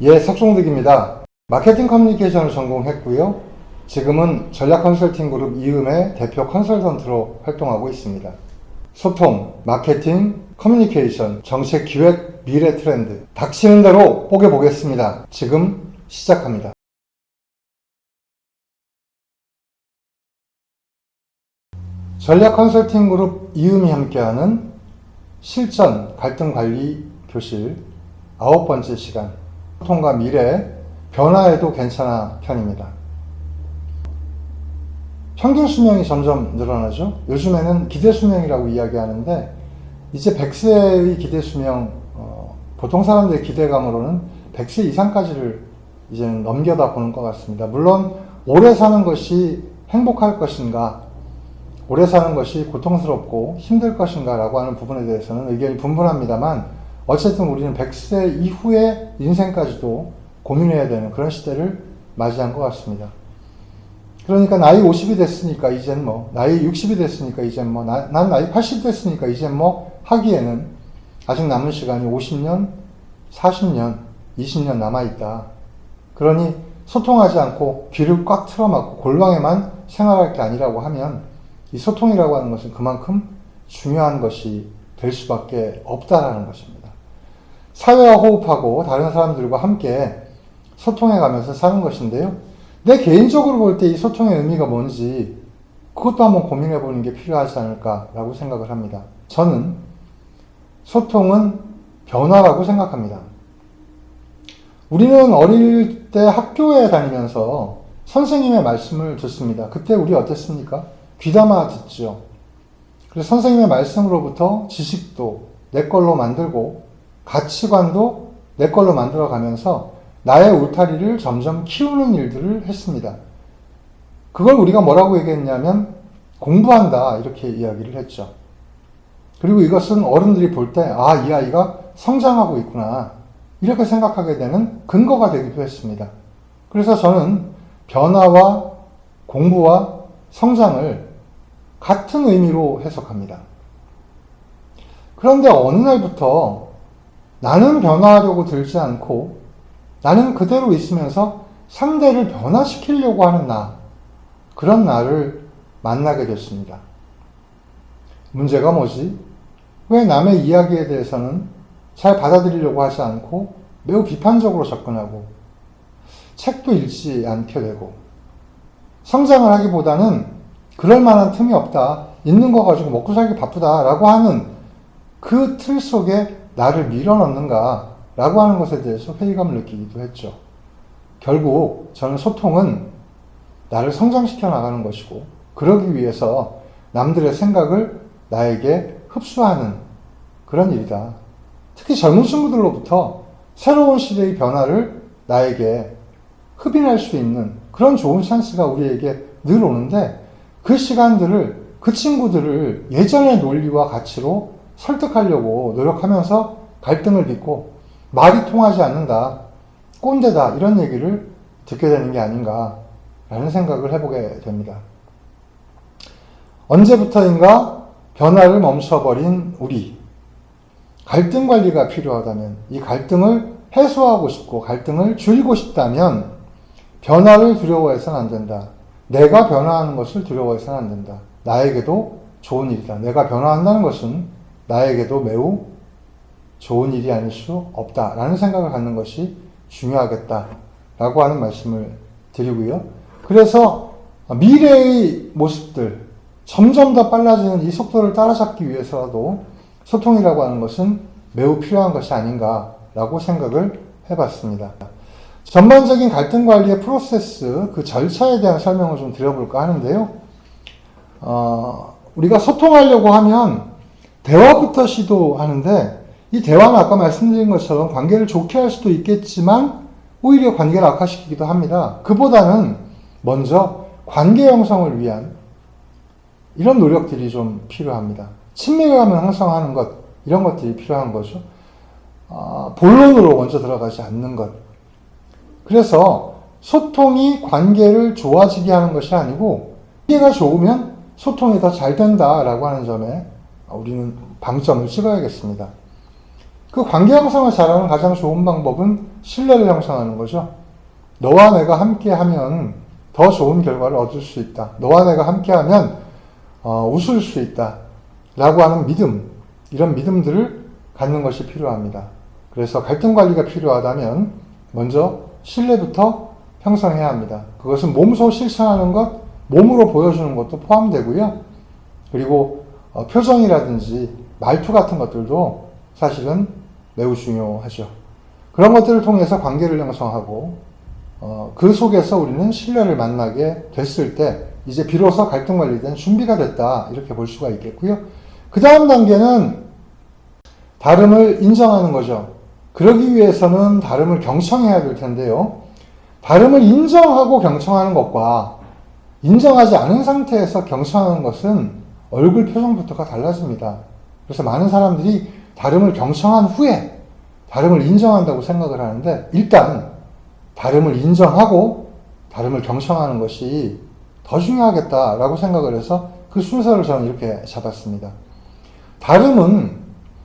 예, 석종득입니다. 마케팅 커뮤니케이션을 전공했고요. 지금은 전략 컨설팅 그룹 이음의 대표 컨설턴트로 활동하고 있습니다. 소통, 마케팅, 커뮤니케이션, 정책 기획, 미래 트렌드. 닥치는 대로 뽀개보겠습니다. 지금 시작합니다. 전략 컨설팅 그룹 이음이 함께하는 실전 갈등 관리 교실 9번째 시간. 소통과 미래, 변화해도 괜찮아 편입니다. 평균 수명이 점점 늘어나죠. 요즘에는 기대 수명이라고 이야기하는데 이제 100세의 기대 수명, 보통 사람들의 기대감으로는 100세 이상까지를 이제는 넘겨다 보는 것 같습니다. 물론 오래 사는 것이 행복할 것인가, 오래 사는 것이 고통스럽고 힘들 것인가 라고 하는 부분에 대해서는 의견이 분분합니다만 어쨌든 우리는 100세 이후의 인생까지도 고민해야 되는 그런 시대를 맞이한 것 같습니다. 그러니까 나이 50이 됐으니까 이젠 나이 60이 됐으니까 이젠 난 나이 80 됐으니까 이젠 하기에는 아직 남은 시간이 50년, 40년, 20년 남아있다. 그러니 소통하지 않고 귀를 꽉 틀어막고 골방에만 생활할 게 아니라고 하면 이 소통이라고 하는 것은 그만큼 중요한 것이 될 수밖에 없다라는 것입니다. 사회와 호흡하고 다른 사람들과 함께 소통해 가면서 사는 것인데요. 내 개인적으로 볼 때 이 소통의 의미가 뭔지 그것도 한번 고민해 보는 게 필요하지 않을까라고 생각을 합니다. 저는 소통은 변화라고 생각합니다. 우리는 어릴 때 학교에 다니면서 선생님의 말씀을 듣습니다. 그때 우리 어땠습니까? 귀담아 듣죠. 그래서 선생님의 말씀으로부터 지식도 내 걸로 만들고 가치관도 내 걸로 만들어 가면서 나의 울타리를 점점 키우는 일들을 했습니다. 그걸 우리가 뭐라고 얘기했냐면 공부한다 이렇게 이야기를 했죠. 그리고 이것은 어른들이 볼 때 이 아이가 성장하고 있구나 이렇게 생각하게 되는 근거가 되기도 했습니다. 그래서 저는 변화와 공부와 성장을 같은 의미로 해석합니다. 그런데 어느 날부터 나는 변화하려고 들지 않고 나는 그대로 있으면서 상대를 변화시키려고 하는 그런 나를 만나게 됐습니다. 문제가 뭐지? 왜 남의 이야기에 대해서는 잘 받아들이려고 하지 않고 매우 비판적으로 접근하고 책도 읽지 않게 되고 성장을 하기보다는 그럴 만한 틈이 없다. 있는 거 가지고 먹고 살기 바쁘다라고 하는 그 틀 속에 나를 밀어넣는가 라고 하는 것에 대해서 회의감을 느끼기도 했죠. 결국 저는 소통은 나를 성장시켜 나가는 것이고 그러기 위해서 남들의 생각을 나에게 흡수하는 그런 일이다. 특히 젊은 친구들로부터 새로운 시대의 변화를 나에게 흡인할 수 있는 그런 좋은 찬스가 우리에게 늘 오는데 그 시간들을, 그 친구들을 예전의 논리와 가치로 설득하려고 노력하면서 갈등을 빚고 말이 통하지 않는다, 꼰대다 이런 얘기를 듣게 되는 게 아닌가라는 생각을 해보게 됩니다. 언제부터인가 변화를 멈춰버린 우리, 갈등 관리가 필요하다면 이 갈등을 해소하고 싶고 갈등을 줄이고 싶다면 변화를 두려워해서는 안 된다. 내가 변화하는 것을 두려워해서는 안 된다. 나에게도 좋은 일이다. 내가 변화한다는 것은 나에게도 매우 좋은 일이 아닐 수 없다라는 생각을 갖는 것이 중요하겠다라고 하는 말씀을 드리고요. 그래서 미래의 모습들, 점점 더 빨라지는 이 속도를 따라잡기 위해서라도 소통이라고 하는 것은 매우 필요한 것이 아닌가라고 생각을 해봤습니다. 전반적인 갈등 관리의 프로세스, 그 절차에 대한 설명을 좀 드려볼까 하는데요. 우리가 소통하려고 하면 대화부터 시도하는데 이 대화는 아까 말씀드린 것처럼 관계를 좋게 할 수도 있겠지만 오히려 관계를 악화시키기도 합니다. 그보다는 먼저 관계 형성을 위한 이런 노력들이 좀 필요합니다. 친밀감을 형성하는 것, 이런 것들이 필요한 거죠. 본론으로 먼저 들어가지 않는 것. 그래서 소통이 관계를 좋아지게 하는 것이 아니고 관계가 좋으면 소통이 더 잘 된다라고 하는 점에 우리는 방점을 찍어야겠습니다. 그 관계 형성을 잘하는 가장 좋은 방법은 신뢰를 형성하는 거죠. 너와 내가 함께하면 더 좋은 결과를 얻을 수 있다. 너와 내가 함께하면 웃을 수 있다. 라고 하는 믿음, 이런 믿음들을 갖는 것이 필요합니다. 그래서 갈등 관리가 필요하다면 먼저 신뢰부터 형성해야 합니다. 그것은 몸소 실천하는 것, 몸으로 보여주는 것도 포함되고요. 그리고 표정이라든지 말투 같은 것들도 사실은 매우 중요하죠. 그런 것들을 통해서 관계를 형성하고 그 속에서 우리는 신뢰를 만나게 됐을 때 이제 비로소 갈등 관리에 대한 준비가 됐다, 이렇게 볼 수가 있겠고요. 그 다음 단계는 다름을 인정하는 거죠. 그러기 위해서는 다름을 경청해야 될 텐데요. 다름을 인정하고 경청하는 것과 인정하지 않은 상태에서 경청하는 것은 얼굴 표정부터가 달라집니다. 그래서 많은 사람들이 다름을 경청한 후에 다름을 인정한다고 생각을 하는데, 일단 다름을 인정하고 다름을 경청하는 것이 더 중요하겠다라고 생각을 해서 그 순서를 저는 이렇게 잡았습니다. 다름은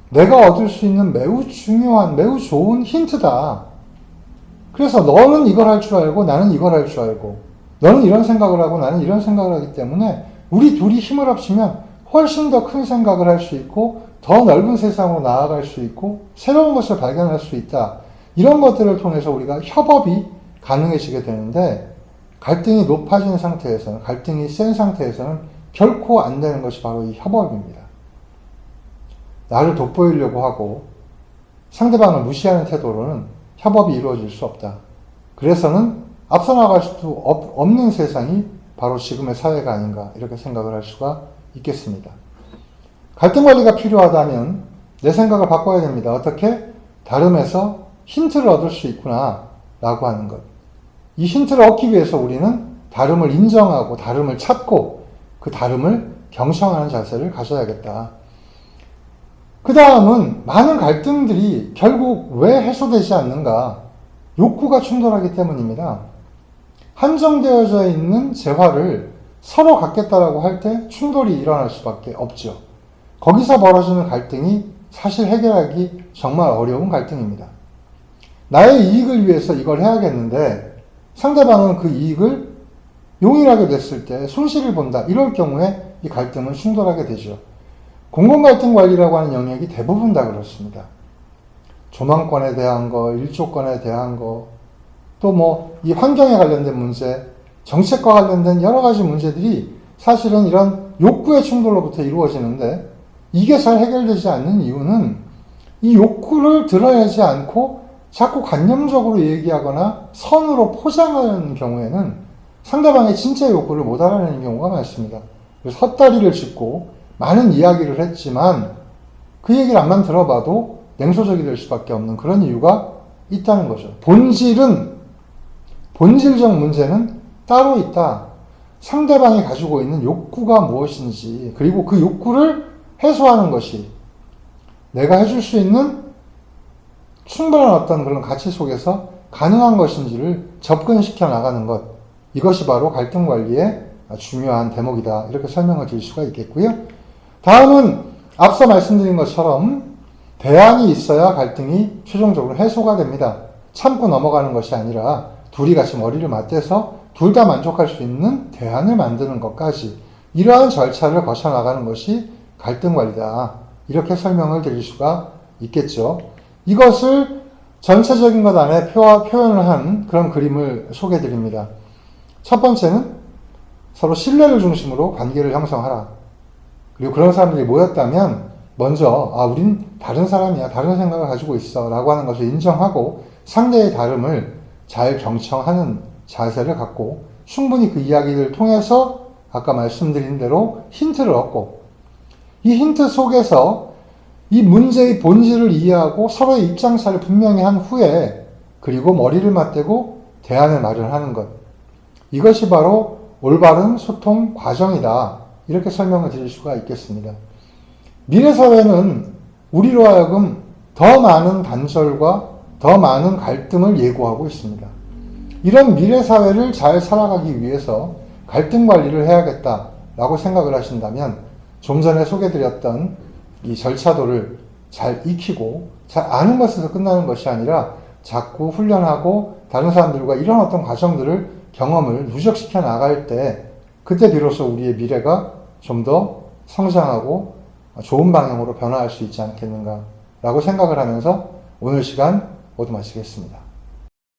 내가 얻을 수 있는 매우 중요한, 매우 좋은 힌트다. 그래서 너는 이걸 할 줄 알고 나는 이걸 할 줄 알고, 너는 이런 생각을 하고 나는 이런 생각을 하기 때문에 우리 둘이 힘을 합치면 훨씬 더 큰 생각을 할 수 있고 더 넓은 세상으로 나아갈 수 있고 새로운 것을 발견할 수 있다. 이런 것들을 통해서 우리가 협업이 가능해지게 되는데, 갈등이 높아진 상태에서는, 갈등이 센 상태에서는 결코 안 되는 것이 바로 이 협업입니다. 나를 돋보이려고 하고 상대방을 무시하는 태도로는 협업이 이루어질 수 없다. 그래서는 앞서 나갈 수도 없는 세상이 바로 지금의 사회가 아닌가, 이렇게 생각을 할 수가 있겠습니다. 갈등 관리가 필요하다면 내 생각을 바꿔야 됩니다. 어떻게? 다름에서 힌트를 얻을 수 있구나 라고 하는 것. 이 힌트를 얻기 위해서 우리는 다름을 인정하고 다름을 찾고 그 다름을 경청하는 자세를 가져야겠다. 그 다음은 많은 갈등들이 결국 왜 해소되지 않는가? 욕구가 충돌하기 때문입니다. 한정되어져 있는 재화를 서로 갖겠다라고 할 때 충돌이 일어날 수밖에 없죠. 거기서 벌어지는 갈등이 사실 해결하기 정말 어려운 갈등입니다. 나의 이익을 위해서 이걸 해야겠는데 상대방은 그 이익을 용인하게 됐을 때 손실을 본다. 이럴 경우에 이 갈등은 충돌하게 되죠. 공공갈등 관리라고 하는 영역이 대부분 다 그렇습니다. 조망권에 대한 거, 일조권에 대한 거, 또 이 환경에 관련된 문제, 정책과 관련된 여러 가지 문제들이 사실은 이런 욕구의 충돌로부터 이루어지는데, 이게 잘 해결되지 않는 이유는 이 욕구를 드러내지 않고 자꾸 관념적으로 얘기하거나 선으로 포장하는 경우에는 상대방의 진짜 욕구를 못 알아내는 경우가 많습니다. 그래서 헛다리를 짚고 많은 이야기를 했지만 그 얘기를 안만 들어봐도 냉소적이 될 수밖에 없는 그런 이유가 있다는 거죠. 본질적 문제는 따로 있다. 상대방이 가지고 있는 욕구가 무엇인지, 그리고 그 욕구를 해소하는 것이 내가 해줄 수 있는 충분한 어떤 그런 가치 속에서 가능한 것인지를 접근시켜 나가는 것. 이것이 바로 갈등 관리의 중요한 대목이다. 이렇게 설명을 드릴 수가 있겠고요. 다음은 앞서 말씀드린 것처럼 대안이 있어야 갈등이 최종적으로 해소가 됩니다. 참고 넘어가는 것이 아니라 둘이 같이 머리를 맞대서 둘 다 만족할 수 있는 대안을 만드는 것까지, 이러한 절차를 거쳐 나가는 것이 갈등 관리다. 이렇게 설명을 드릴 수가 있겠죠. 이것을 전체적인 것 안에 표현을 한 그런 그림을 소개해 드립니다. 첫 번째는 서로 신뢰를 중심으로 관계를 형성하라. 그리고 그런 사람들이 모였다면 먼저 우린 다른 사람이야, 다른 생각을 가지고 있어 라고 하는 것을 인정하고 상대의 다름을 잘 경청하는 자세를 갖고 충분히 그 이야기를 통해서 아까 말씀드린 대로 힌트를 얻고, 이 힌트 속에서 이 문제의 본질을 이해하고 서로의 입장차를 분명히 한 후에 그리고 머리를 맞대고 대안을 마련하는 것. 이것이 바로 올바른 소통 과정이다. 이렇게 설명을 드릴 수가 있겠습니다. 미래사회는 우리로 하여금 더 많은 단절과 더 많은 갈등을 예고하고 있습니다. 이런 미래사회를 잘 살아가기 위해서 갈등 관리를 해야겠다라고 생각을 하신다면 좀 전에 소개드렸던 이 절차도를 잘 익히고 잘 아는 것에서 끝나는 것이 아니라 자꾸 훈련하고 다른 사람들과 이런 어떤 과정들을 경험을 누적시켜 나갈 때 그때 비로소 우리의 미래가 좀 더 성장하고 좋은 방향으로 변화할 수 있지 않겠는가 라고 생각을 하면서 오늘 시간 모두 마치겠습니다.